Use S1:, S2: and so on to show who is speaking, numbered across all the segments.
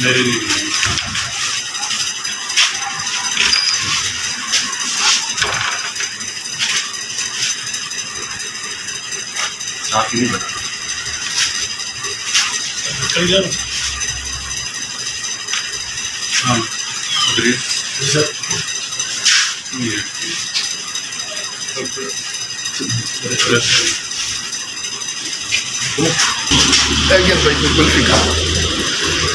S1: मेरे लिए साथ ही नहीं बता हाँ
S2: Again, by people figure.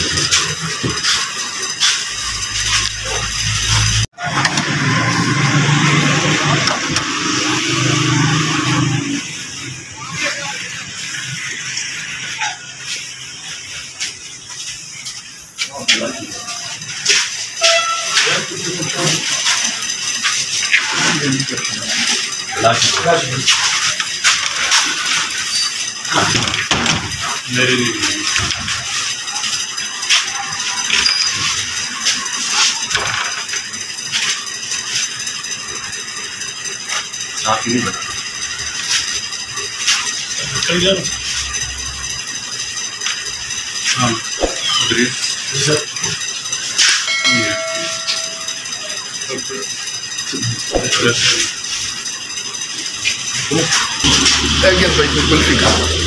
S1: मेरे लिए साथ ही नहीं बता हाँ
S2: Again, by people figure.